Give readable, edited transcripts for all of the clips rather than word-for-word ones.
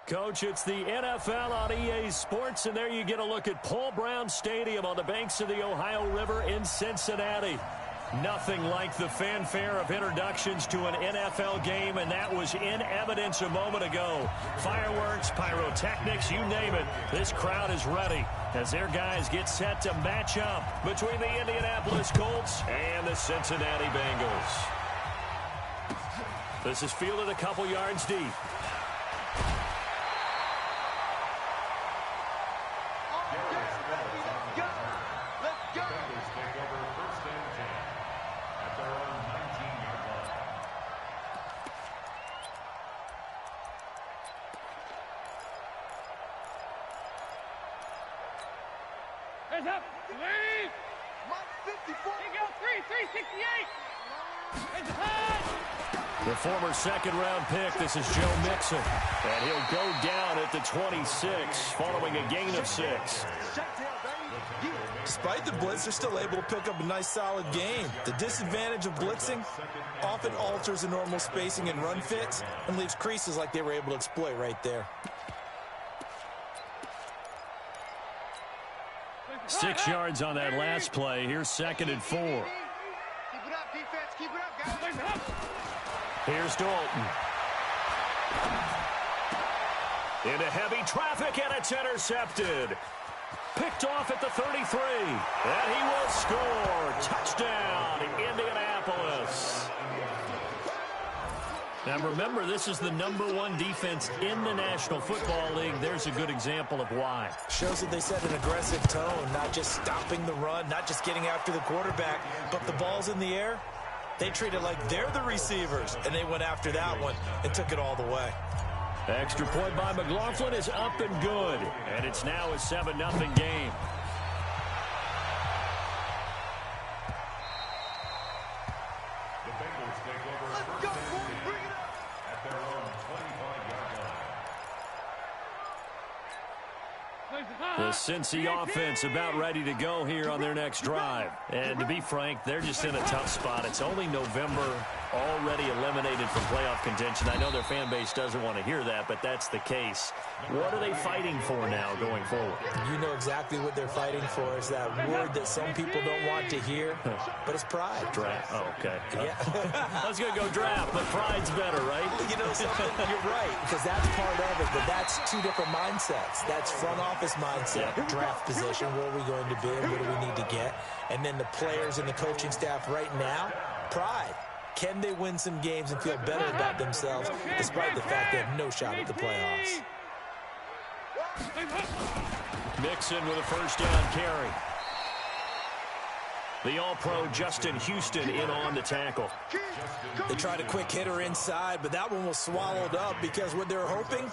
Coach, it's the NFL on EA Sports, and there you get a look at Paul Brown Stadium on the banks of the Ohio River in Cincinnati. Nothing like the fanfare of introductions to an NFL game, and that was in evidence a moment ago. Fireworks, pyrotechnics, you name it. This crowd is ready as their guys get set to match up between the Indianapolis Colts and the Cincinnati Bengals. This is fielded a couple yards deep. Up, lead. 54. Here you go, 368. The former second-round pick, this is Joe Mixon. And he'll go down at the 26 following a gain of 6. Despite the blitz, they're still able to pick up a nice, solid game. The disadvantage of blitzing often alters the normal spacing and run fits and leaves creases like they were able to exploit right there. 6 yards on that last play. Here's 2nd and 4. Keep it up, defense. Keep it up, guys. Here's Dalton. Into heavy traffic, and it's intercepted. Picked off at the 33. And he will score. Touchdown, Indianapolis. Now remember, this is the #1 defense in the National Football League. There's a good example of why. Shows that they set an aggressive tone, not just stopping the run, not just getting after the quarterback, but the ball's in the air. They treat it like they're the receivers, and they went after that one and took it all the way. Extra point by McLaughlin is up and good, and it's now a 7-0 game. The Cincy offense about ready to go here on their next drive. And to be frank, they're just in a tough spot. It's only November, already eliminated from playoff contention. I know their fan base doesn't want to hear that, but that's the case. What are they fighting for now going forward? You know exactly what they're fighting for. Is that word that some people don't want to hear, but it's pride. Draft. Oh, okay. Yeah. I was going to go draft, but pride's better, right? You know something? You're right, because that's part of it, but that's two different mindsets. That's front office mindset, draft position, where are we going to be and what do we need to get? And then the players and the coaching staff right now, pride. Can they win some games and feel better about themselves despite the fact they have no shot at the playoffs? Mixon with a first down carry. The All-Pro Justin Houston in on the tackle. They tried a quick hitter inside, but that one was swallowed up because what they're hoping,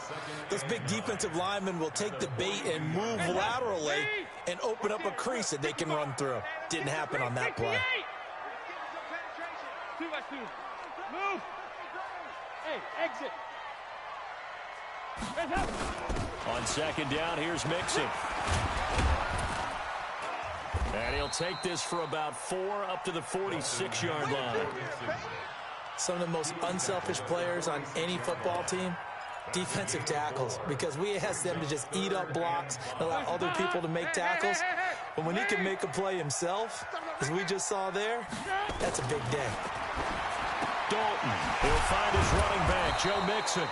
this big defensive lineman will take the bait and move laterally and open up a crease that they can run through. Didn't happen on that play. 2-by-2. Move. Hey, exit. On 2nd down, here's Mixon. And he'll take this for about 4 up to the 46-yard line. Some of the most unselfish players on any football team, defensive tackles, because we ask them to just eat up blocks and allow other people to make tackles. But when he can make a play himself, as we just saw there, that's a big day. Dalton, he'll find his running back, Joe Mixon.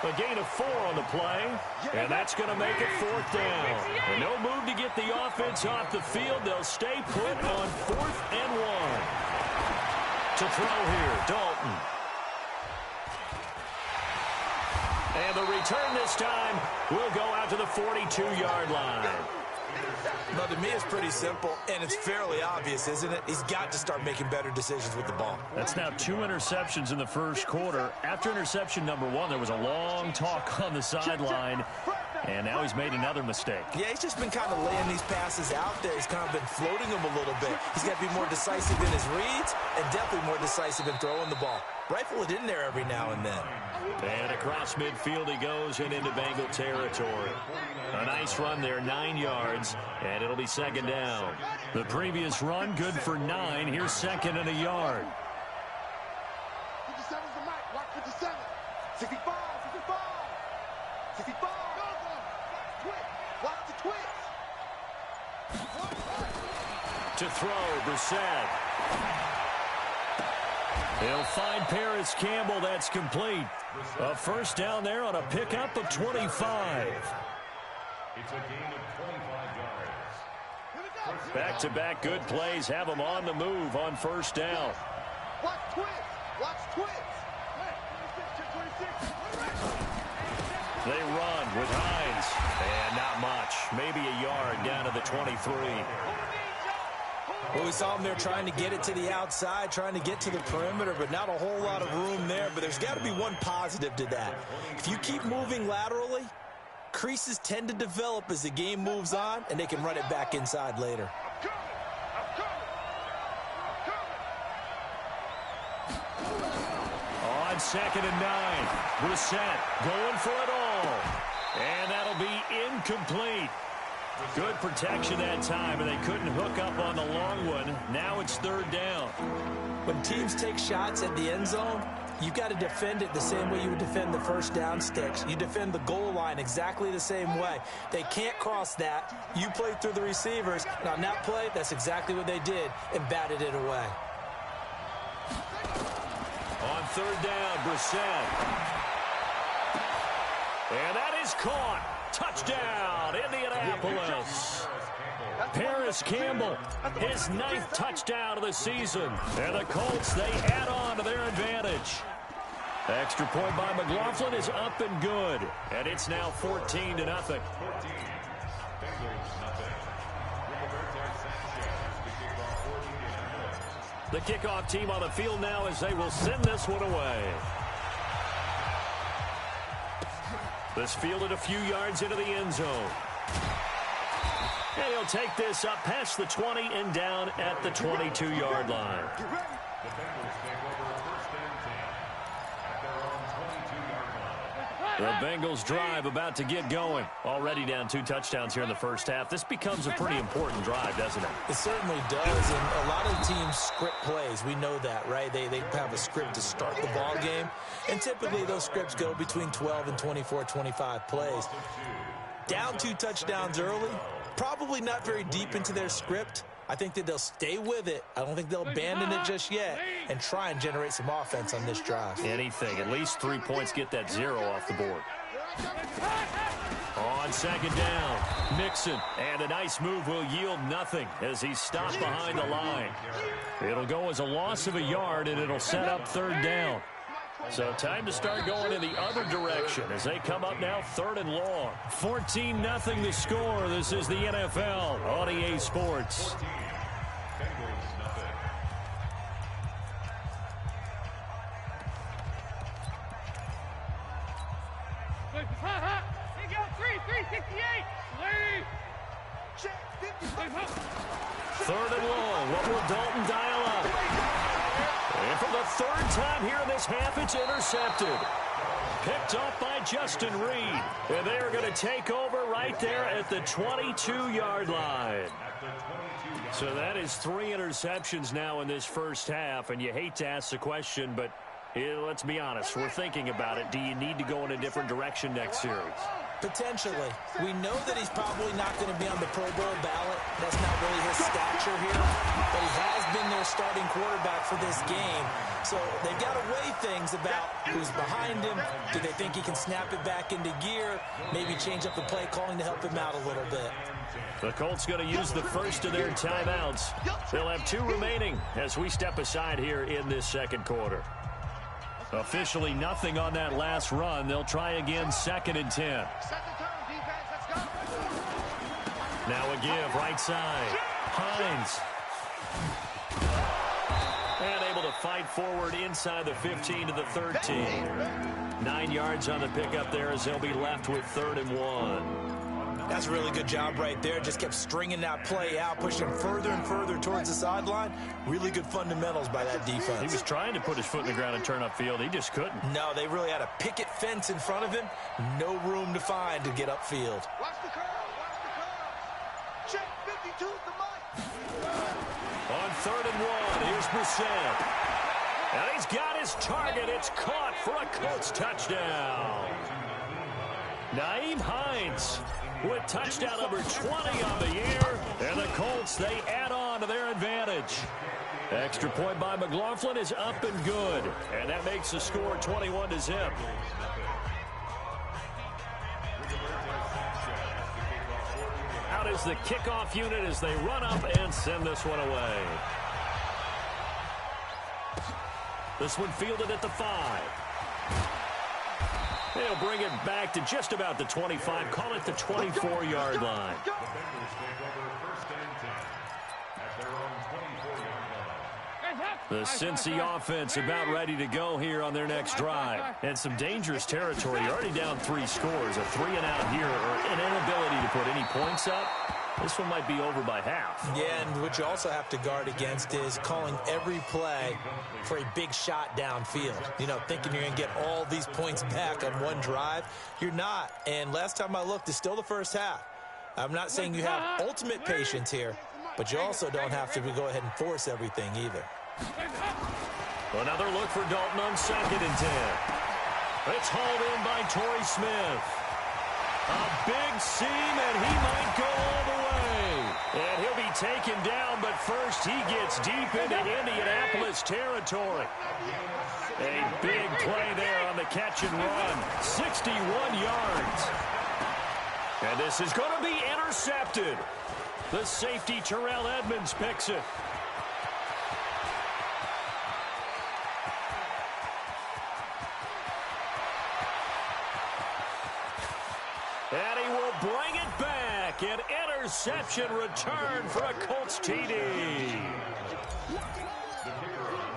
A gain of 4 on the play, and that's going to make it 4th down. And no move to get the offense off the field. They'll stay put on 4th and 1. To throw here, Dalton. And the return this time will go out to the 42-yard line. Now, to me, it's pretty simple, and it's fairly obvious, isn't it? He's got to start making better decisions with the ball. That's now 2 interceptions in the first quarter. After interception number 1, there was a long talk on the sideline, and now he's made another mistake. Yeah, he's just been kind of laying these passes out there. He's kind of been floating them a little bit. He's got to be more decisive in his reads and definitely more decisive in throwing the ball. Rifle it in there every now and then. And across midfield he goes and into Bengal territory. A nice run there, 9 yards, and it'll be 2nd down. The previous run, good for 9. Here's 2nd and a yard. 57's the mic. Watch 57. 65, 65. To throw, Brissett. He'll find Paris Campbell. That's complete. A first down there on a pickup of 25. It's a gain of 25 yards. Back-to-back good plays have them on the move on first down. Watch twins. Watch twins. They run with Hines. And not much. Maybe a yard down to the 23. Well, we saw them there trying to get it to the outside, trying to get to the perimeter, but not a whole lot of room there. But there's got to be one positive to that. If you keep moving laterally, creases tend to develop as the game moves on, and they can run it back inside later. On 2nd and 9, Brissett going for it all. And that'll be incomplete. Good protection that time, and they couldn't hook up on the long one. Now it's 3rd down. When teams take shots at the end zone, you've got to defend it the same way you would defend the first down sticks. You defend the goal line exactly the same way. They can't cross that. You play through the receivers. And on that play, that's exactly what they did and batted it away. On 3rd down, Brissett. And that is caught. Touchdown, Indianapolis. Paris Campbell, his 9th touchdown of the season. And the Colts, they add on to their advantage. Extra point by McLaughlin is up and good. And it's now 14-0. The kickoff team on the field now as they will send this one away. This fielded a few yards into the end zone. And he'll take this up past the 20 and down at the 22-yard line. The Bengals take over 1st and 10 at their own 22-yard line. The Bengals drive about to get going. Already down 2 touchdowns here in the first half. This becomes a pretty important drive, doesn't it? It certainly does, and a lot of teams script plays. We know that, right? They have a script to start the ball game, and typically those scripts go between 12 and 24, 25 plays. Down 2 touchdowns early, probably not very deep into their script. I think that they'll stay with it. I don't think they'll abandon it just yet and try and generate some offense on this drive. Anything. At least 3 points get that 0 off the board. On 2nd down, Mixon. And a nice move will yield nothing as he's stopped behind the line. It'll go as a loss of a yard, and it'll set up 3rd down. So time to start going in the other direction as they come up now 3rd and long. 14-0 the score. This is the NFL on EA Sports. Third and long. What will Dalton dial up? And for the 3rd time here in this half, it's intercepted. Picked off by Justin Reed. And they are going to take over right there at the 22-yard line. So that is 3 interceptions now in this first half. And you hate to ask the question, but let's be honest. We're thinking about it. Do you need to go in a different direction next series? Potentially. We know that he's probably not going to be on the Pro Bowl ballot. That's not really his stature here. But he has been their starting quarterback for this game. So they've got to weigh things about who's behind him. Do they think he can snap it back into gear? Maybe change up the play calling to help him out a little bit. The Colts going to use the first of their timeouts. They'll have 2 remaining as we step aside here in this 2nd quarter. Officially nothing on that last run. They'll try again 2nd and 10. Set the tone, defense. Let's go. Now a give right side. Hines. And able to fight forward inside the 15 to the 13. 9 yards on the pickup there as they'll be left with 3rd and 1. That's a really good job right there. Just kept stringing that play out, pushing further and further towards the sideline. Really good fundamentals by that defense. He was trying to put his foot in the ground and turn upfield. He just couldn't. No, they really had a picket fence in front of him. No room to find to get upfield. Watch the curl. Watch the curl. Check 52 the mic. On 3rd and 1, here's Brissett. And he's got his target. It's caught for a Colts touchdown. Nyheim Hines with touchdown number 20 on the year. And the Colts, they add on to their advantage. Extra point by McLaughlin is up and good. And that makes the score 21-0. Out is the kickoff unit as they run up and send this one away. This one fielded at the 5. They'll bring it back to just about the 25. Call it the 24-yard line. The Cincy offense about ready to go here on their next drive. And some dangerous territory. You're already down 3 scores. A 3-and-out here or an inability to put any points up. This one might be over by half. Yeah, and what you also have to guard against is calling every play for a big shot downfield. You know, thinking you're going to get all these points back on one drive. You're not. And last time I looked, it's still the first half. I'm not saying you have ultimate patience here, but you also don't have to go ahead and force everything either. Another look for Dalton on 2nd and 10. It's hauled in by Torrey Smith. A big seam, and he might go all the way. And he'll be taken down, but first he gets deep into Indianapolis territory. A big play there on the catch and run. 61 yards. And this is going to be intercepted. The safety, Terrell Edmonds, picks it. And he will bring it back. An interception return for a Colts TD.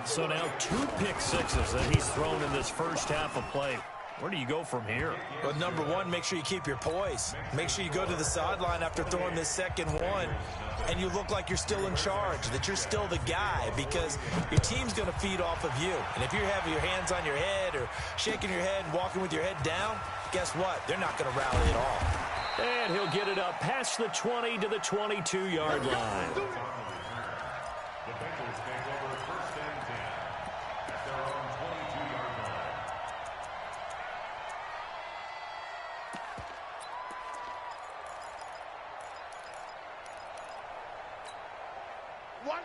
So now 2 pick sixes that he's thrown in this first half of play. Where do you go from here? Well, number one, make sure you keep your poise. Make sure you go to the sideline after throwing this second one, and you look like you're still in charge, that you're still the guy, because your team's going to feed off of you. And if you're having your hands on your head or shaking your head and walking with your head down, guess what? They're not going to rally at all. And he'll get it up past the 20 to the 22-yard line.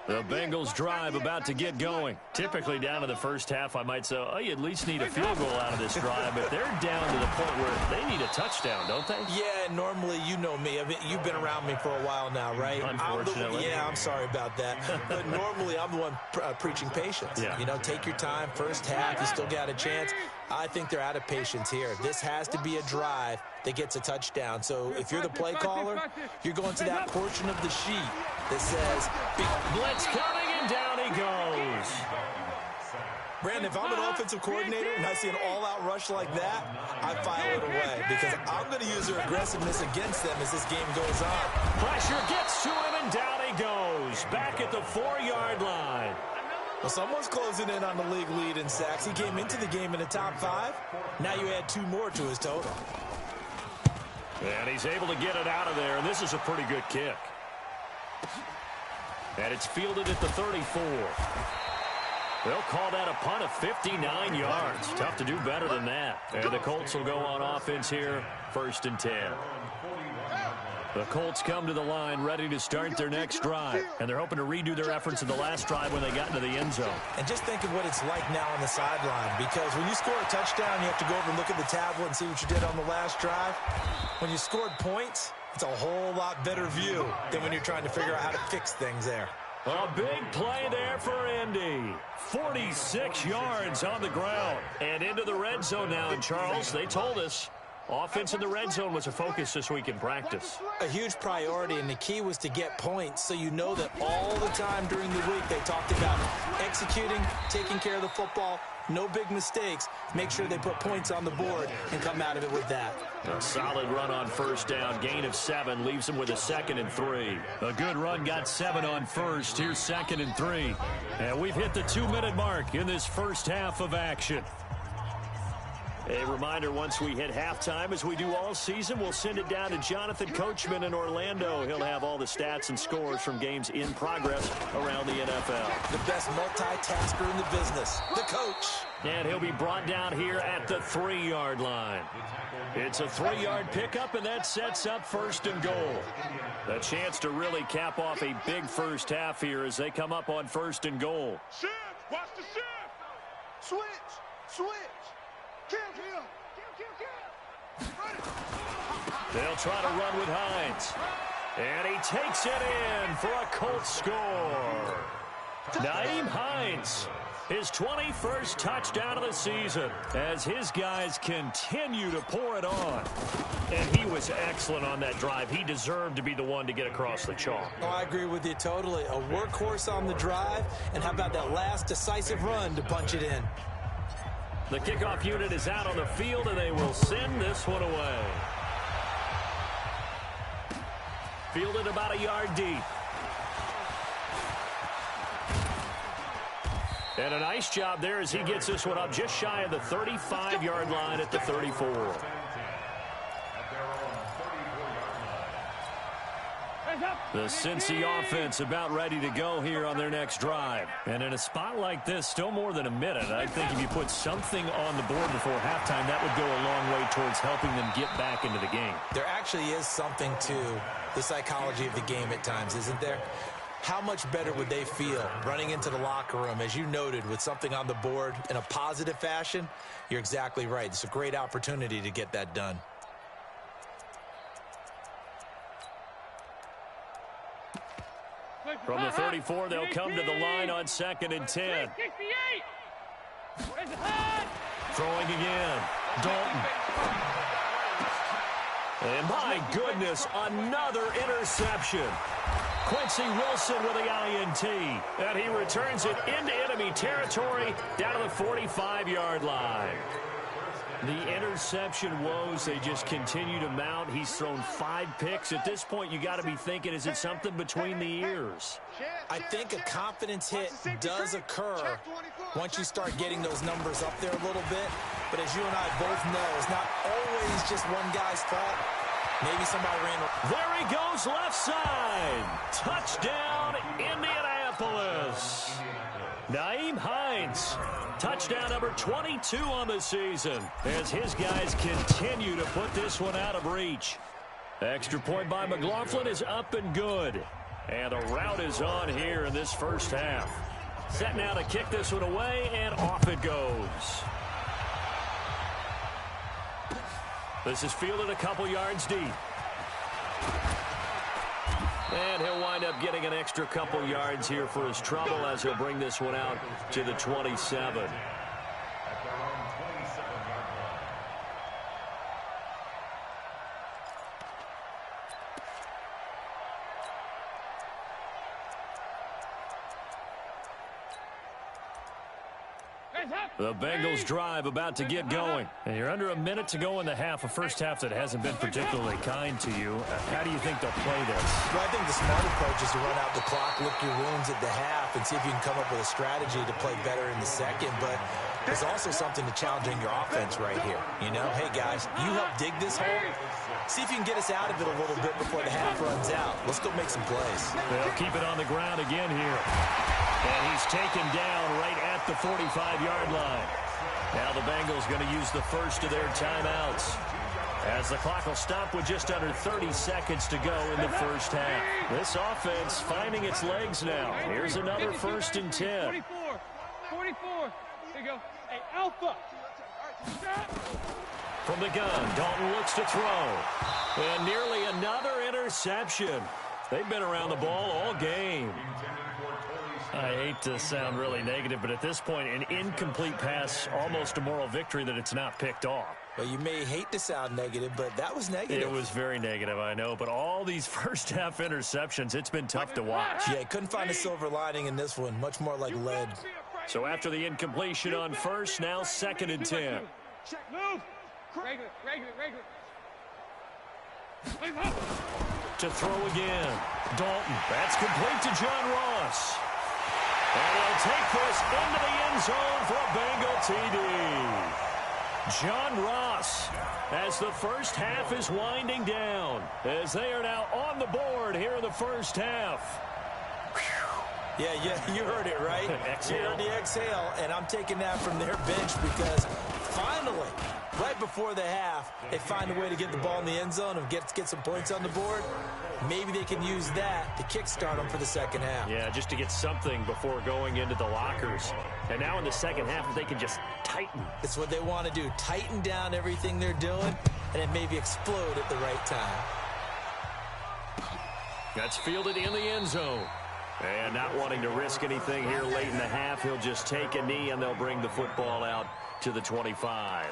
The Bengals drive about to get going. Typically down to the first half, I might say, oh, you at least need a field goal out of this drive, but they're down to the point where they need a touchdown, don't they? Yeah, normally, you know me. You've been around me for a while now, right? Unfortunately. I'm sorry about that. But normally, I'm the one preaching patience. Yeah. You know, take your time. First half, you still got a chance. I think they're out of patience here. This has to be a drive that gets a touchdown. So if you're the play caller, you're going to that portion of the sheet that says, blitz coming, and down he goes. Brandon, if I'm an offensive coordinator and I see an all-out rush like that, I file it away because I'm going to use their aggressiveness against them as this game goes on. Pressure gets to him, and down he goes. Back at the 4-yard line. Well, someone's closing in on the league lead in sacks. He came into the game in the top 5. Now you add 2 more to his total. And he's able to get it out of there, and this is a pretty good kick. And it's fielded at the 34. They'll call that a punt of 59 yards. Tough to do better than that. And the Colts will go on offense here, 1st and 10. The Colts come to the line ready to start their next drive. And they're hoping to redo their efforts in the last drive when they got into the end zone. And just think of what it's like now on the sideline. Because when you score a touchdown, you have to go over and look at the tablet and see what you did on the last drive. When you scored points, it's a whole lot better view than when you're trying to figure out how to fix things there. A big play there for Indy. 46 yards on the ground. And into the red zone now. And Charles, they told us offense in the red zone was a focus this week in practice. A huge priority, and the key was to get points, so you know that all the time during the week they talked about executing, taking care of the football, no big mistakes, make sure they put points on the board and come out of it with that. A solid run on first down, gain of 7, leaves them with a 2nd and 3. A good run, got 7 on first, here's 2nd and 3. And we've hit the 2-minute mark in this first half of action. A reminder, once we hit halftime, as we do all season, we'll send it down to Jonathan Coachman in Orlando. He'll have all the stats and scores from games in progress around the NFL. The best multitasker in the business, the coach. And he'll be brought down here at the 3-yard line. It's a 3-yard pickup, and that sets up 1st and goal. A chance to really cap off a big first half here as they come up on 1st and goal. Shift! Watch the shift! Switch! Switch! Kill! They'll try to run with Hines. And he takes it in for a Colts score. Nyheim Hines, his 21st touchdown of the season as his guys continue to pour it on. And he was excellent on that drive. He deserved to be the one to get across the chalk. Oh, I agree with you totally. A workhorse on the drive, and how about that last decisive run to punch it in? The kickoff unit is out on the field, and they will send this one away. Fielded about a yard deep. And a nice job there as he gets this one up just shy of the 35-yard line at the 34. The Cincy offense about ready to go here on their next drive. And in a spot like this, still more than a minute, I think if you put something on the board before halftime, that would go a long way towards helping them get back into the game. There actually is something to the psychology of the game at times, isn't there? How much better would they feel running into the locker room, as you noted, with something on the board in a positive fashion? You're exactly right. It's a great opportunity to get that done. From the 34, they'll come to the line on 2nd and 10. Throwing again. Dalton. And my goodness, another interception. Quincy Wilson with the INT. And he returns it into enemy territory down to the 45-yard line. The interception woes, they just continue to mount. He's thrown 5 picks. At this point, you got to be thinking, is it something between the ears? I think a confidence hit does occur once you start getting those numbers up there a little bit. But as you and I both know, it's not always just one guy's fault. Maybe somebody ran. There he goes, left side. Touchdown, Indianapolis. Nyheim Hines, touchdown number 22 on the season, as his guys continue to put this one out of reach. Extra point by McLaughlin is up and good. And a rout is on here in this first half. Set now to kick this one away, and off it goes. This is fielded a couple yards deep. And he'll wind up getting an extra couple yards here for his trouble as he'll bring this one out to the 27. The Bengals drive about to get going. And you're under a minute to go in the half, a first half that hasn't been particularly kind to you. How do you think they'll play this? Well, I think the smart approach is to run out the clock, lick your wounds at the half, and see if you can come up with a strategy to play better in the second. But there's also something to challenging your offense right here. You know, hey, guys, you help dig this hole. See if you can get us out of it a little bit before the half runs out. Let's go make some plays. They'll keep it on the ground again here. And he's taken down right at the 45-yard line. Now the Bengals going to use the first of their timeouts, as the clock will stop with just under 30 seconds to go in the first half. This offense finding its legs now. Here's another 1st and 10. 44. There you go. Hey, Alpha. From the gun, Dalton looks to throw. And nearly another interception. They've been around the ball all game. I hate to sound really negative, but at this point, an incomplete pass, almost a moral victory that it's not picked off. Well, you may hate to sound negative, but that was negative. It was very negative, I know, but all these first half interceptions, it's been tough to watch. Yeah, couldn't find a silver lining in this one, much more like lead. So after the incompletion on first, now 2nd and 10. Move. Regular. To throw again. Dalton. That's complete to John Ross. And he'll take this into the end zone for a Bengal TD. John Ross, as the first half is winding down, as they are now on the board here in the first half. Yeah, you heard it, right? You heard the exhale, and I'm taking that from their bench because finally, right before the half, they find a way to get the ball in the end zone and get some points on the board. Maybe they can use that to kickstart them for the second half. Yeah, just to get something before going into the lockers. And now in the second half, if they can just tighten. It's what they want to do. Tighten down everything they're doing and then maybe explode at the right time. That's fielded in the end zone. And not wanting to risk anything here late in the half, he'll just take a knee and they'll bring the football out to the 25.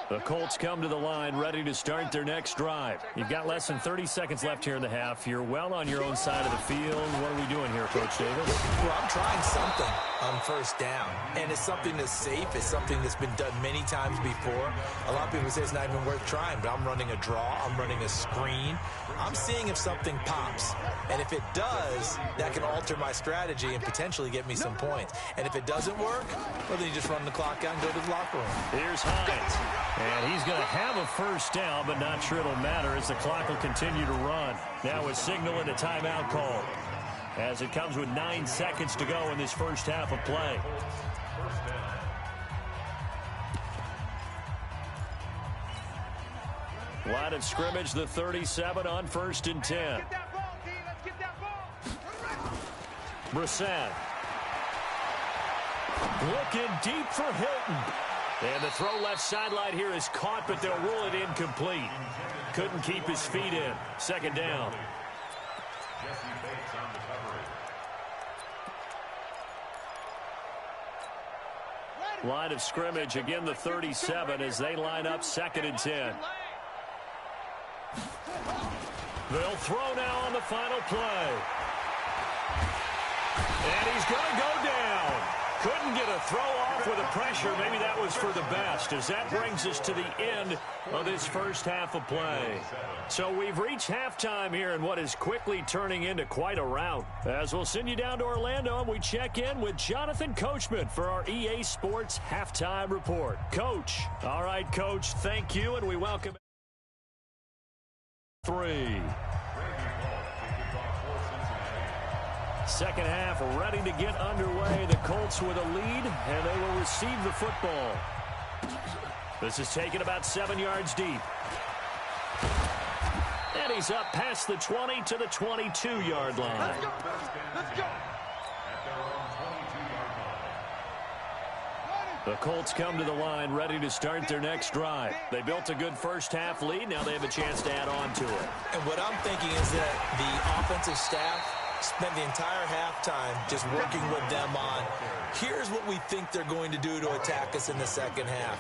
The Colts come to the line ready to start their next drive. You've got less than 30 seconds left here in the half. You're well on your own side of the field. What are we doing here, Coach Davis? Well, I'm trying something on first down. And it's something that's safe. It's something that's been done many times before. A lot of people say it's not even worth trying, but I'm running a draw. I'm running a screen. I'm seeing if something pops. And if it does, that can alter my strategy and potentially get me some points. And if it doesn't work, well, then you just run the clock out and go to the locker room. Here's Hines. And he's going to have a first down, but not sure it'll matter as the clock will continue to run. Now a signal and a timeout call as it comes with 9 seconds to go in this first half of play. Line of scrimmage, the 37 on 1st and 10. Brissett. Looking deep for Hilton. And the throw left sideline here is caught, but they'll rule it incomplete. Couldn't keep his feet in. Second down. Line of scrimmage, again the 37 as they line up 2nd and 10. They'll throw now on the final play. And he's going to go down. Couldn't get a throw off with the pressure. Maybe that was for the best, as that brings us to the end of this first half of play. So we've reached halftime here in what is quickly turning into quite a rout. As we'll send you down to Orlando, and we check in with Jonathan Coachman for our EA Sports Halftime Report. Coach. All right, Coach, thank you, and we welcome 3. Second half ready to get underway. The Colts with a lead, and they will receive the football. This is taken about 7 yards deep. And he's up past the 20 to the 22-yard line. Let's go. Let's go. The Colts come to the line ready to start their next drive. They built a good first half lead. Now they have a chance to add on to it. And what I'm thinking is that the offensive staff spent the entire halftime just working with them on, here's what we think they're going to do to attack us in the second half.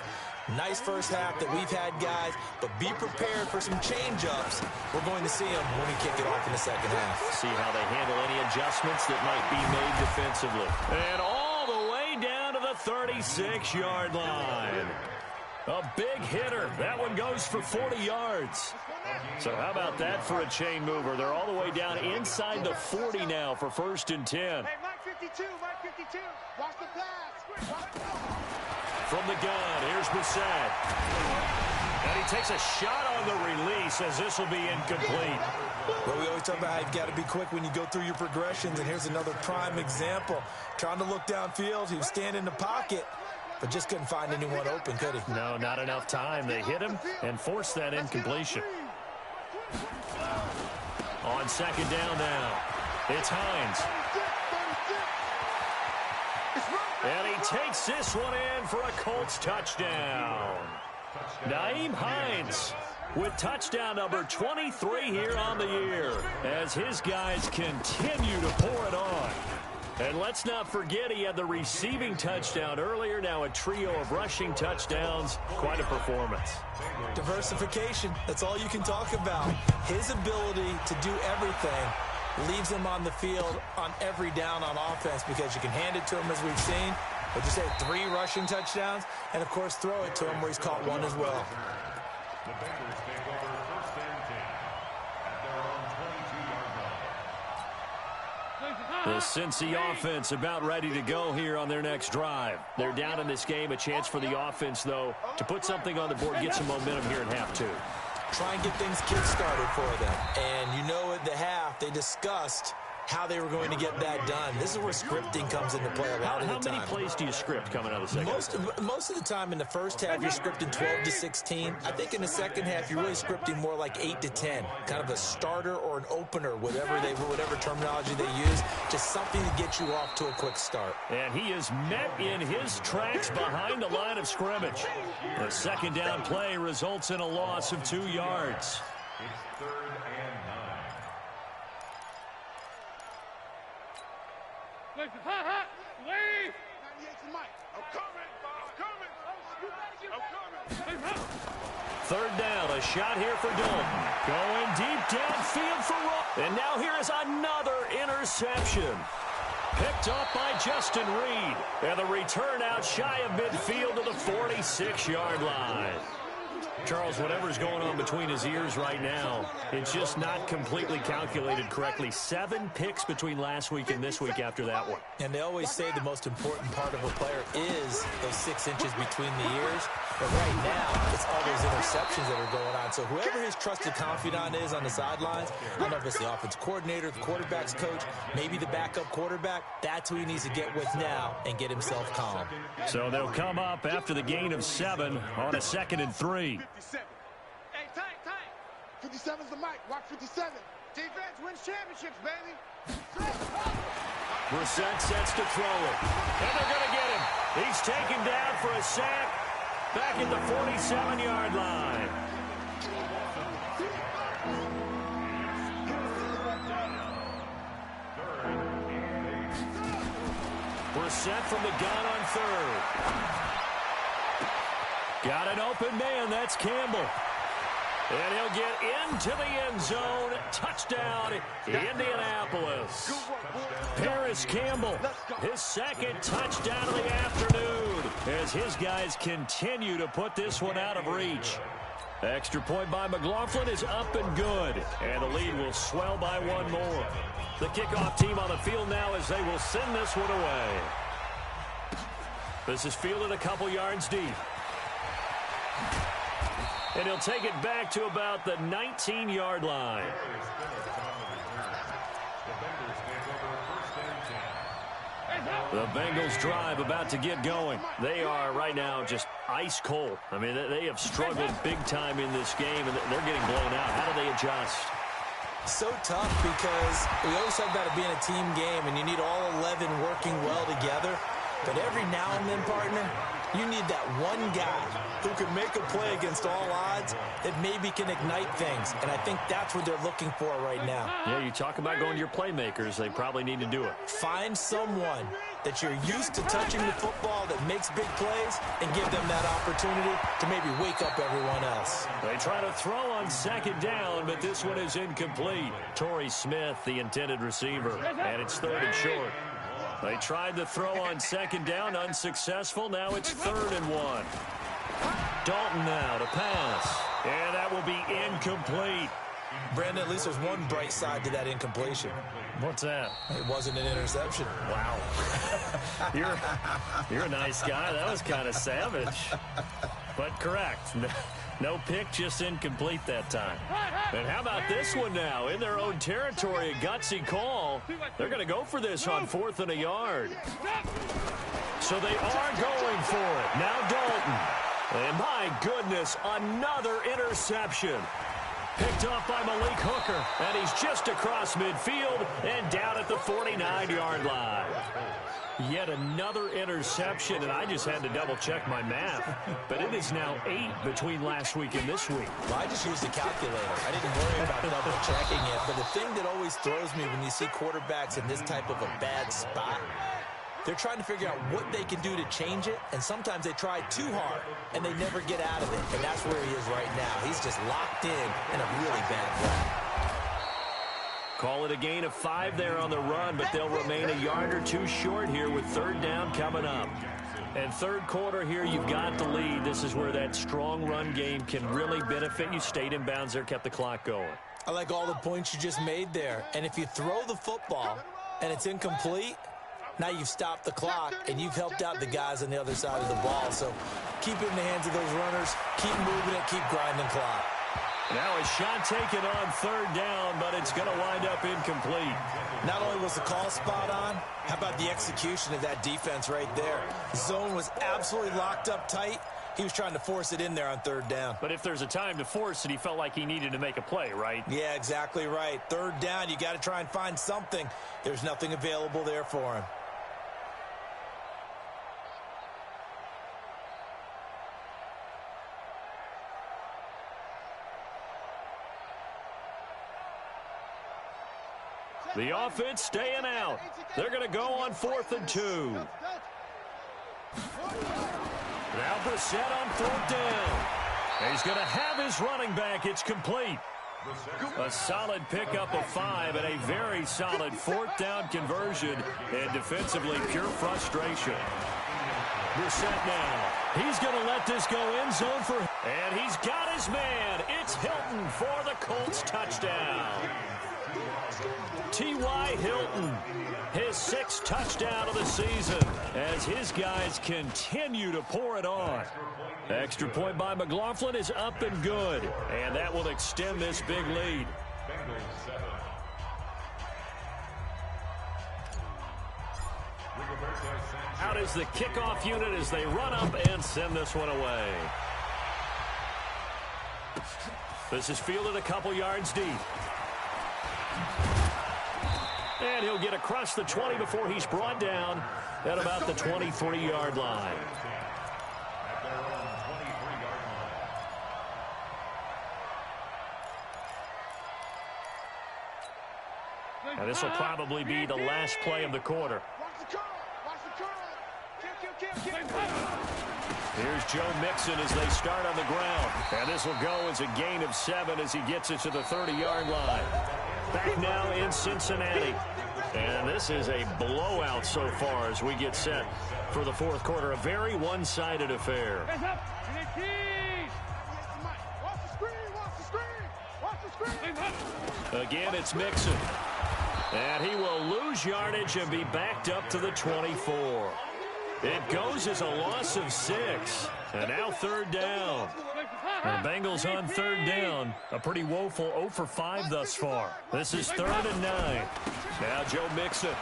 Nice first half that we've had, guys, but be prepared for some change-ups. We're going to see them when we kick it off in the second half. See how they handle any adjustments that might be made defensively. And all the way down to the 36-yard line. A big hitter. That one goes for 40 yards. So how about that for a chain mover? They're all the way down inside the 40 now for 1st and 10. Hey, Mike 52, Mike 52. Watch the pass. From the gun, here's Brissett. And he takes a shot on the release as this will be incomplete. Well, we always talk about how you've got to be quick when you go through your progressions, and here's another prime example. Trying to look downfield, he was standing in the pocket, but just couldn't find anyone open, could he? No, not enough time. They hit him and forced that incompletion. On second down now, it's Hines. And he takes this one in for a Colts touchdown. Nyheim Hines with touchdown number 23 here on the year as his guys continue to pour it on. And let's not forget he had the receiving touchdown earlier, now a trio of rushing touchdowns. Quite a performance. Diversification, that's all you can talk about. His ability to do everything leaves him on the field on every down on offense because you can hand it to him as we've seen. But you say 3 rushing touchdowns, and of course throw it to him where he's caught one as well. The Bengals take over 1st and 10 at their own 22-yard line. The Cincy offense about ready to go here on their next drive. They're down in this game. A chance for the offense, though, to put something on the board, get some momentum here in half two. Try and get things kick-started for them. And you know at the half, they discussed how they were going to get that done. This is where scripting comes into play a lot of the time. How many plays do you script coming out of the second? Most of the time in the first half, you're scripting 12 to 16. I think in the second half, you're really scripting more like 8 to 10. Kind of a starter or an opener, whatever terminology they use. Just something to get you off to a quick start. And he is met in his tracks behind the line of scrimmage. The second down play results in a loss of 2 yards. It's 3rd and 9. Leave! 98's the mic. I'm coming. Third down, a shot here for Dalton. Going deep downfield for Ross. And now here is another interception. Picked up by Justin Reed. And the return out shy of midfield to the 46-yard line. Charles, whatever's going on between his ears right now, it's just not completely calculated correctly. 7 picks between last week and this week after that one. And they always say the most important part of a player is those 6 inches between the ears. But right now, it's all those interceptions that are going on. So whoever his trusted confidant is on the sidelines, I don't know if it's the offense coordinator, the quarterback's coach, maybe the backup quarterback, that's who he needs to get with now and get himself calm. So they'll come up after the gain of 7 on a 2nd and 3. 57. Hey, time. 57's the mic. Watch 57. Defense wins championships, baby. Brissett sets to throw it. And they're going to get him. He's taken down for a sack back at the 47-yard line. Brissett from the gun on 3rd. Got an open man. That's Campbell. And he'll get into the end zone. Touchdown, Indianapolis. Paris Campbell, his 2nd touchdown of the afternoon, as his guys continue to put this one out of reach. Extra point by McLaughlin is up and good, and the lead will swell by 1 more. The kickoff team on the field now as they will send this one away. This is fielded a couple yards deep. And he'll take it back to about the 19-yard line. The Bengals drive about to get going. They are right now just ice cold. I mean, they have struggled big time in this game, and they're getting blown out. How do they adjust? So tough because we always talk about it being a team game, and you need all 11 working well together. But every now and then, partner, you need that one guy who can make a play against all odds that maybe can ignite things. And I think that's what they're looking for right now. Yeah, you talk about going to your playmakers. They probably need to do it. Find someone that you're used to touching the football that makes big plays and give them that opportunity to maybe wake up everyone else. They try to throw on 2nd down, but this one is incomplete. Torrey Smith, the intended receiver, and it's 3rd and short. They tried to throw on 2nd down, unsuccessful. Now it's 3rd and 1. Dalton now to pass, and that will be incomplete. Brandon, at least there's one bright side to that incompletion. What's that? It wasn't an interception. Wow. You're a nice guy. That was kind of savage. But correct. No pick, just incomplete that time. And how about this one now? In their own territory, a gutsy call. They're going to go for this on 4th and a yard. So they are going for it. Now Dalton. And my goodness, another interception. Picked up by Malik Hooker, and he's just across midfield and down at the 49-yard line. Yet another interception, and I just had to double-check my math. But it is now 8 between last week and this week. Well, I just used a calculator. I didn't worry about double-checking it. But the thing that always throws me when you see quarterbacks in this type of a bad spot, they're trying to figure out what they can do to change it, and sometimes they try too hard, and they never get out of it. And that's where he is right now. He's just locked in a really bad way. Call it a gain of 5 there on the run, but they'll remain a yard or 2 short here with 3rd down coming up. And 3rd quarter here, you've got the lead. This is where that strong run game can really benefit you. Stayed in bounds there, kept the clock going. I like all the points you just made there. And if you throw the football, and it's incomplete, now you've stopped the clock, and you've helped out the guys on the other side of the ball. So keep it in the hands of those runners, keep moving it, keep grinding clock. Now a shot taken on third down, but it's going to wind up incomplete. Not only was the call spot on, how about the execution of that defense right there? The zone was absolutely locked up tight. He was trying to force it in there on third down. But if there's a time to force it, he felt like he needed to make a play, right? Yeah, exactly right. Third down, you got to try and find something. There's nothing available there for him. The offense staying out. They're going to go on 4th and 2. Now Brissett on 4th down. He's going to have his running back. It's complete. A solid pickup of 5 and a very solid 4th down conversion. And defensively, pure frustration. Brissett now. He's going to let this go end zone for him. And he's got his man. It's Hilton for the Colts touchdown. T.Y. Hilton, his 6th touchdown of the season as his guys continue to pour it on. Extra point by McLaughlin is up and good, and that will extend this big lead. Out is the kickoff unit as they run up and send this one away. This is fielded a couple yards deep. And he'll get across the 20 before he's brought down at about the 23-yard line. And this will probably be the last play of the quarter. Here's Joe Mixon as they start on the ground. And this will go as a gain of 7 as he gets it to the 30-yard line. Back now in Cincinnati. And this is a blowout so far as we get set for the 4th quarter. A very one-sided affair. Again, it's Mixon. And he will lose yardage and be backed up to the 24. It goes as a loss of 6. And now 3rd down. The Bengals on 3rd down. A pretty woeful 0 for 5 thus far. This is 3rd and 9. Now Joe Mixon.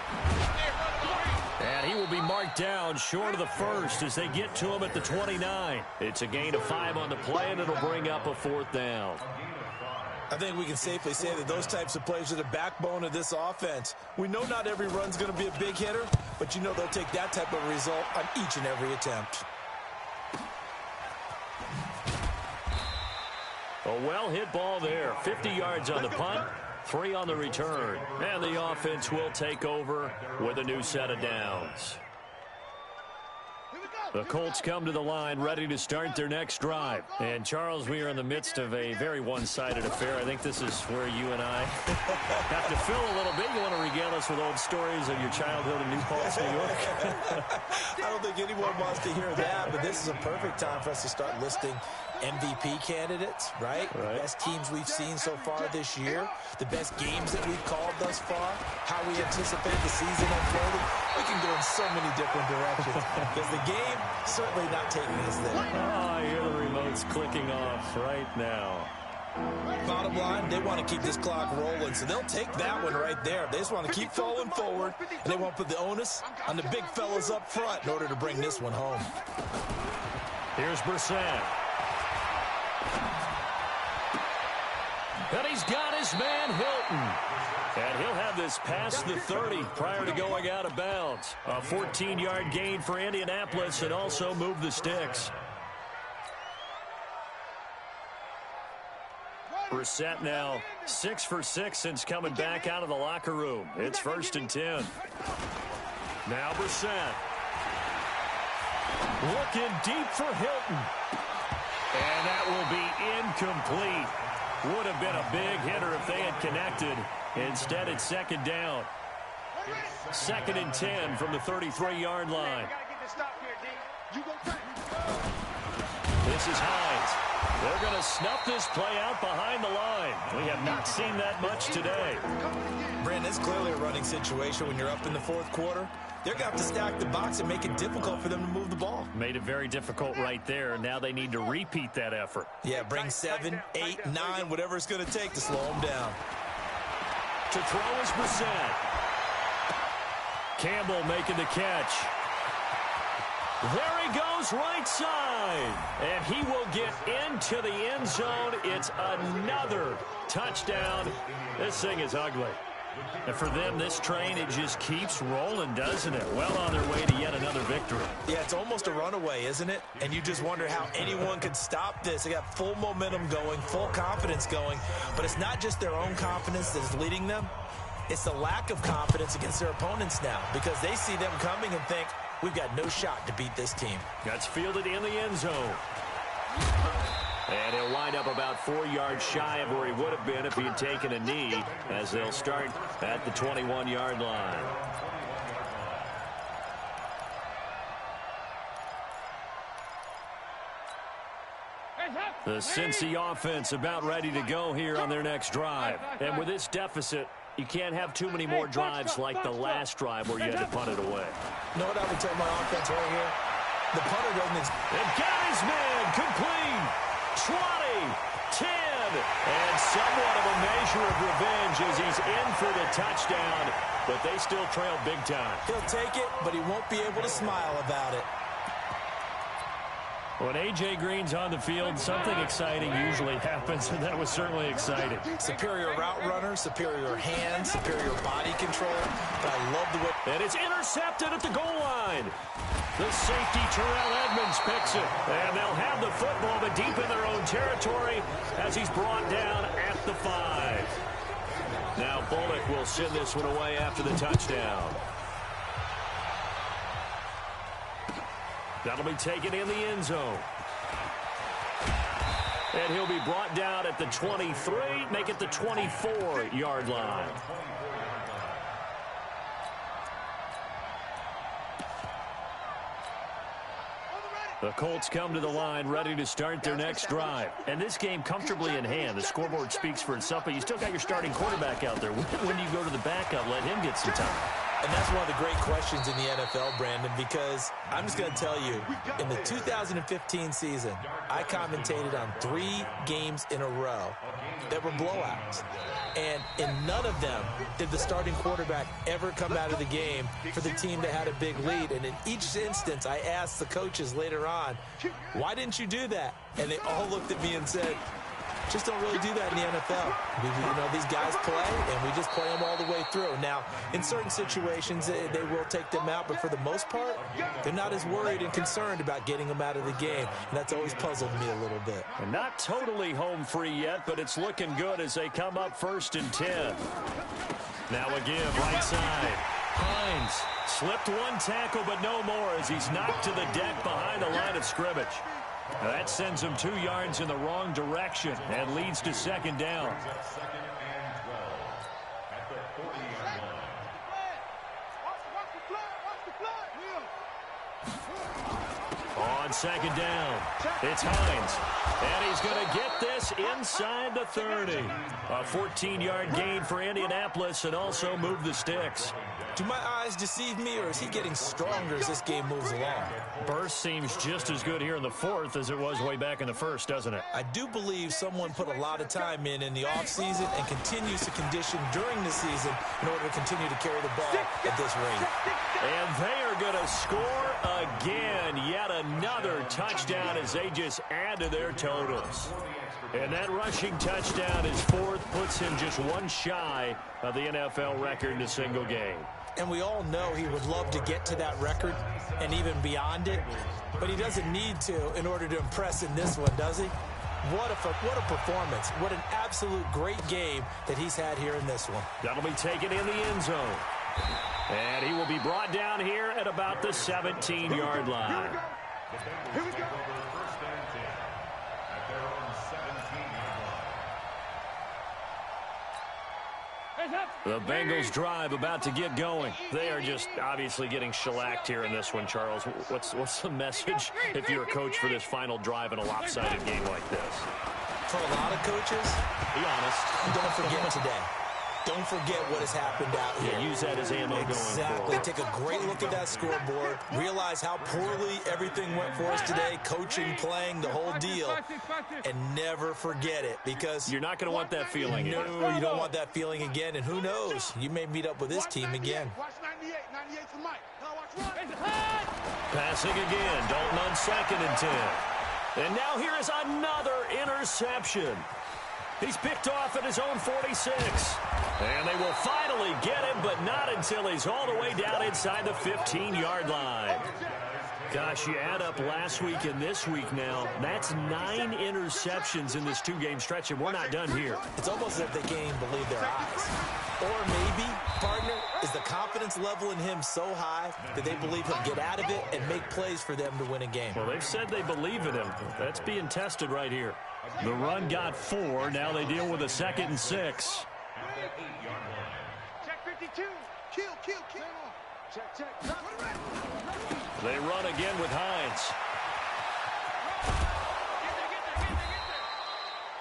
And he will be marked down short of the 1st as they get to him at the 29. It's a gain of 5 on the play, and it'll bring up a 4th down. I think we can safely say that those types of plays are the backbone of this offense. We know not every run's going to be a big hitter, but you know they'll take that type of result on each and every attempt. A well-hit ball there. 50 yards on the punt, 3 on the return. And the offense will take over with a new set of downs. The Colts come to the line ready to start their next drive. And, Charles, we are in the midst of a very one-sided affair. I think this is where you and I have to fill a little bit. You want to regale us with old stories of your childhood in New Paltz, New York? I don't think anyone wants to hear that, but this is a perfect time for us to start listing MVP candidates, right? The best teams we've seen so far this year, the best games that we've called thus far, how we anticipate the season unfolding. We can go in so many different directions because the game certainly not taking us there. Oh, I hear the remotes clicking off right now. Bottom line, they want to keep this clock rolling, so they'll take that one right there. They just want to keep falling forward, and they won't put the onus on the big fellas up front in order to bring this one home. Here's Brissett. And he's got his man Hilton. And he'll have this past the 30 prior to going out of bounds. A 14-yard gain for Indianapolis and also move the sticks. Brissett now 6 for 6 since coming back out of the locker room. It's 1st and 10. Now Brissett. Looking deep for Hilton. And that will be incomplete. Would have been a big hitter if they had connected. Instead, it's 2nd down. 2nd and 10 from the 33-yard line. This is Hines. They're going to snuff this play out behind the line. We have not seen that much today. Brandon, it's clearly a running situation when you're up in the fourth quarter. They're going to have to stack the box and make it difficult for them to move the ball. Made it very difficult right there. Now they need to repeat that effort. Yeah, bring 7, 8, 9, whatever it's going to take to slow them down. To throw is Brissett. Campbell making the catch. There he goes, right side. And he will get into the end zone. It's another touchdown. This thing is ugly. And for them, this train, it just keeps rolling, doesn't it? Well on their way to yet another victory. Yeah, it's almost a runaway, isn't it? And you just wonder how anyone could stop this. They got full momentum going, full confidence going. But it's not just their own confidence that is leading them. It's the lack of confidence against their opponents now because they see them coming and think, we've got no shot to beat this team. That's fielded in the end zone. And he'll wind up about 4 yards shy of where he would have been if he had taken a knee, as they'll start at the 21-yard line. The Cincy offense about ready to go here on their next drive. And with this deficit, you can't have too many more drives like the last drive where you had to punt it away. You know what I would tell my offense right here? The punter doesn't... And got his man complete. 20, 10, and somewhat of a measure of revenge as he's in for the touchdown, but they still trail big time. He'll take it, but he won't be able to smile about it. When A.J. Green's on the field, something exciting usually happens, and that was certainly exciting. Superior route runner, superior hands, superior body control, but I love the way... And it's intercepted at the goal line. The safety, Terrell Edmonds, picks it. And they'll have the football, but deep in their own territory as he's brought down at the 5. Now Bullock will send this one away after the touchdown. That'll be taken in the end zone. And he'll be brought down at the 23, make it the 24-yard line. The Colts come to the line ready to start their next drive. And this game comfortably in hand. The scoreboard speaks for itself, but you still got your starting quarterback out there. When do you go to the backup, let him get some time? And that's one of the great questions in the NFL, Brandon, because I'm just going to tell you, in the 2015 season, I commentated on 3 games in a row that were blowouts. And in none of them did the starting quarterback ever come out of the game for the team that had a big lead. And in each instance, I asked the coaches later on, why didn't you do that? And they all looked at me and said, just don't really do that in the NFL. These guys play, and we just play them all the way through. Now, in certain situations, they will take them out, but for the most part, they're not as worried and concerned about getting them out of the game, and that's always puzzled me a little bit. And not totally home free yet, but it's looking good as they come up 1st and 10. Now again, right side. Hines slipped one tackle, but no more as he's knocked to the deck behind the line of scrimmage. Now that sends him 2 yards in the wrong direction and leads to 2nd down. On 2nd down, it's Hines. And he's going to get this inside the 30. A 14-yard gain for Indianapolis and also move the sticks. Do my eyes deceive me, or is he getting stronger as this game moves along? Burst seems just as good here in the 4th as it was way back in the 1st, doesn't it? I do believe someone put a lot of time in the offseason and continues to condition during the season in order to continue to carry the ball at this rate. And they are going to score again. Yet another touchdown as they just add to their totals. And that rushing touchdown, his 4th, puts him just one shy of the NFL record in a single game. And we all know he would love to get to that record and even beyond it, but he doesn't need to in order to impress in this one, does he? What a performance. What an absolute great game that he's had here in this one. That'll be taken in the end zone. And he will be brought down here at about the 17-yard line. Here we go. The Bengals drive about to get going. They are just obviously getting shellacked here in this one, Charles. What's the message if you're a coach for this final drive in a lopsided game like this? For a lot of coaches, be honest, don't forget today. Don't forget what has happened out here. Yeah, use that as ammo going forward. Exactly. Take a great look at that scoreboard. Realize how poorly everything went for us today. Coaching, playing, the whole deal. And never forget it, because you're not going to want that feeling again. No, you don't want that feeling again. And who knows? You may meet up with this team again. Watch 98. 98 for Mike. Now watch run. Passing again. Dalton on 2nd and 10. And now here is another interception. He's picked off at his own 46. And they will finally get him, but not until he's all the way down inside the 15-yard line. Gosh, you add up last week and this week now, that's 9 interceptions in this 2-game stretch, and we're not done here. It's almost as if they can't even believe their eyes. Or maybe, partner, is the confidence level in him so high that they believe he'll get out of it and make plays for them to win a game. Well, they've said they believe in him. That's being tested right here. The run got 4. Now they deal with a 2nd and 6. Check 52. Kill. Check. They run again with Hines.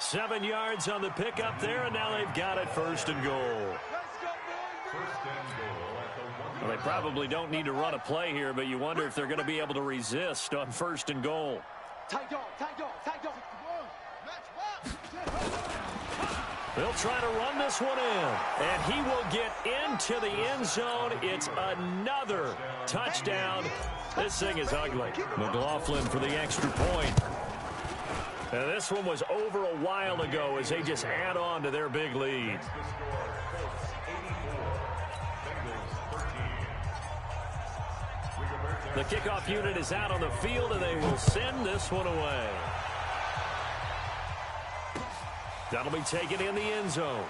7 yards on the pickup there, and now they've got it 1st and goal. Well, they probably don't need to run a play here, but you wonder if they're going to be able to resist on 1st and goal. Tight dog. They'll try to run this one in, and he will get into the end zone. It's another touchdown. This thing is ugly. McLaughlin for the extra point. And this one was over a while ago as they just add on to their big lead. The kickoff unit is out on the field, and they will send this one away. That'll be taken in the end zone.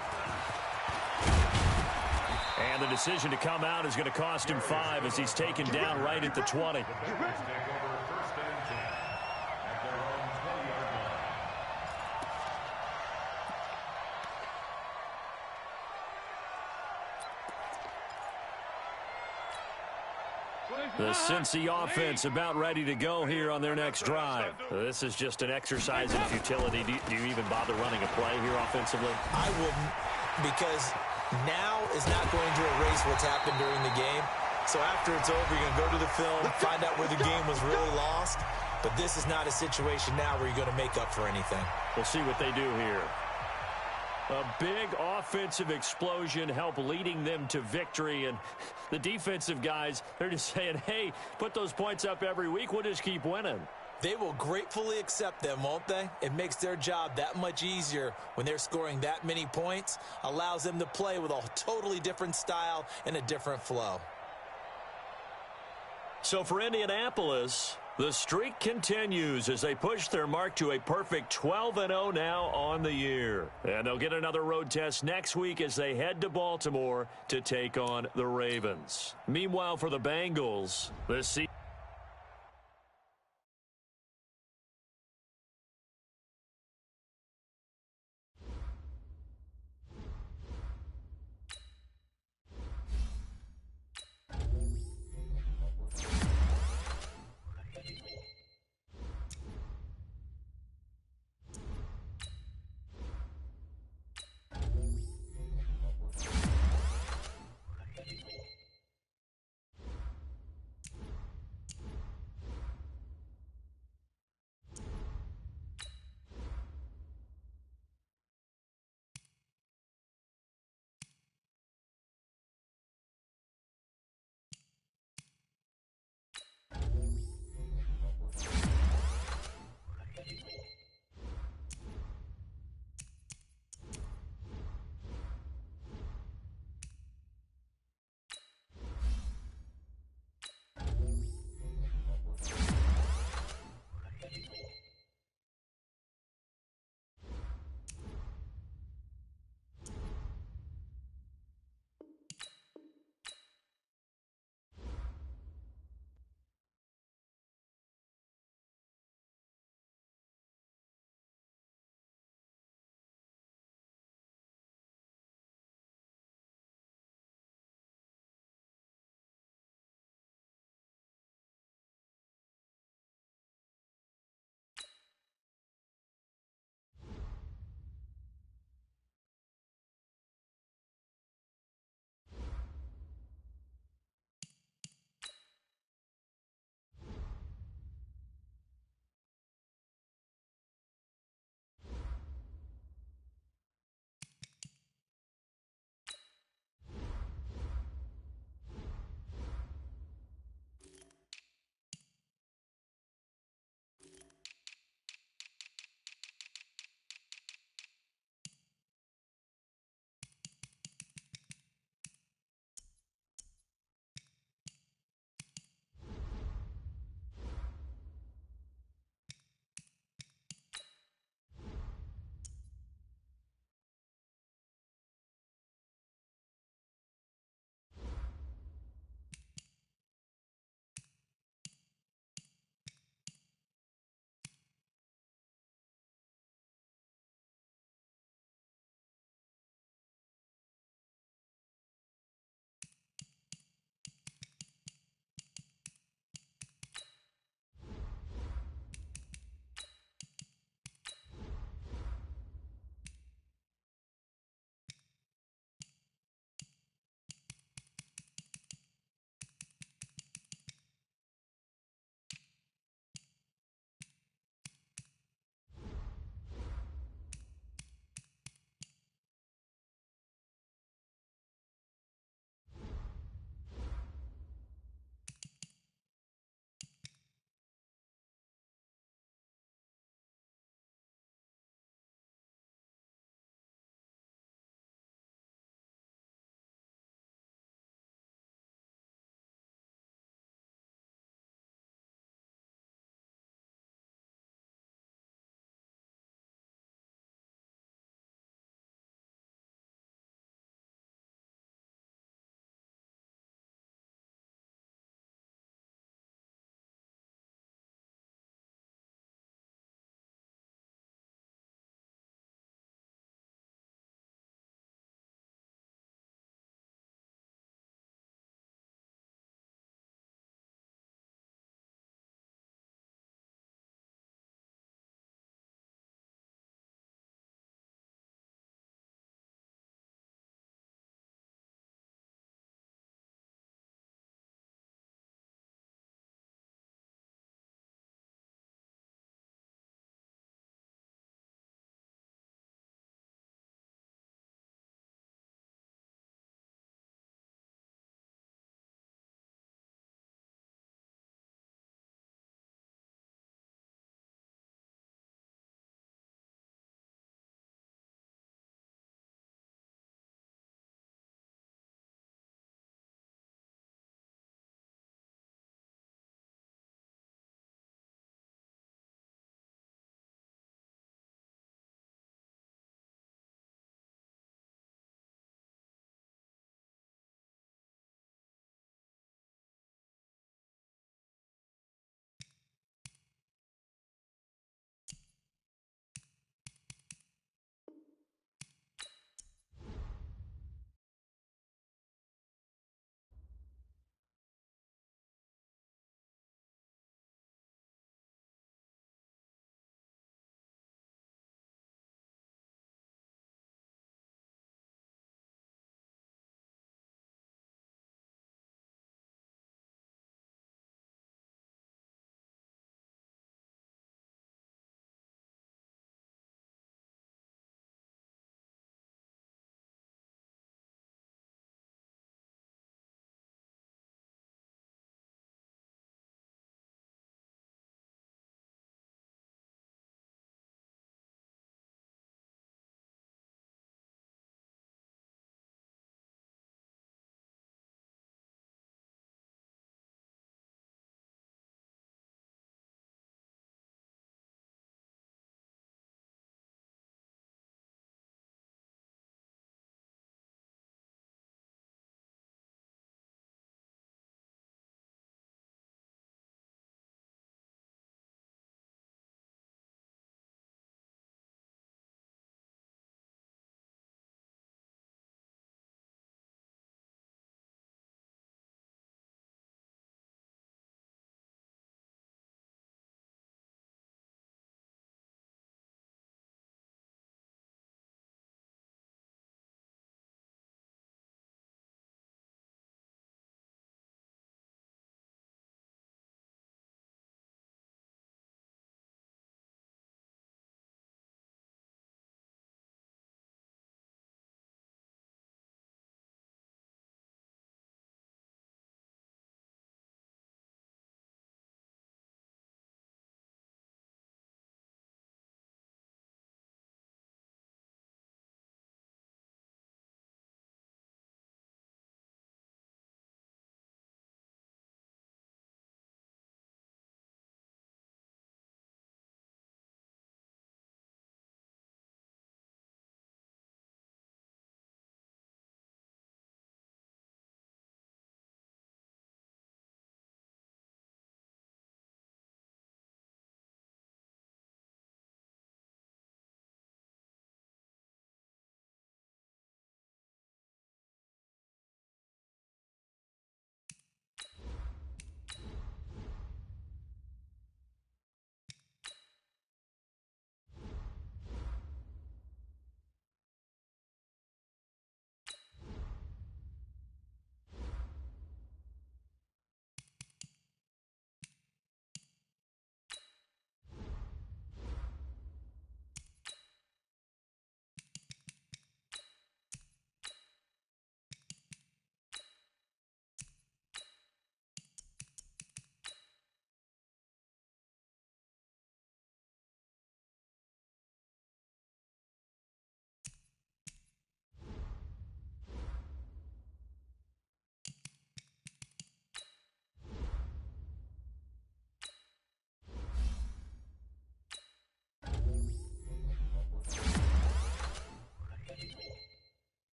And the decision to come out is going to cost him 5 as he's taken down right at the 20. The Cincy offense about ready to go here on their next drive. This is just an exercise in futility. Do you even bother running a play here offensively? I wouldn't, because now is not going to erase what's happened during the game. So after it's over, you're going to go to the film, find out where the game was really lost. But this is not a situation now where you're going to make up for anything. We'll see what they do here. A big offensive explosion help leading them to victory. And the defensive guys, they're just saying, hey, put those points up every week. We'll just keep winning. They will gratefully accept them, won't they? It makes their job that much easier when they're scoring that many points. Allows them to play with a totally different style and a different flow. So for Indianapolis, the streak continues as they push their mark to a perfect 12-0 now on the year. And they'll get another road test next week as they head to Baltimore to take on the Ravens. Meanwhile, for the Bengals, this season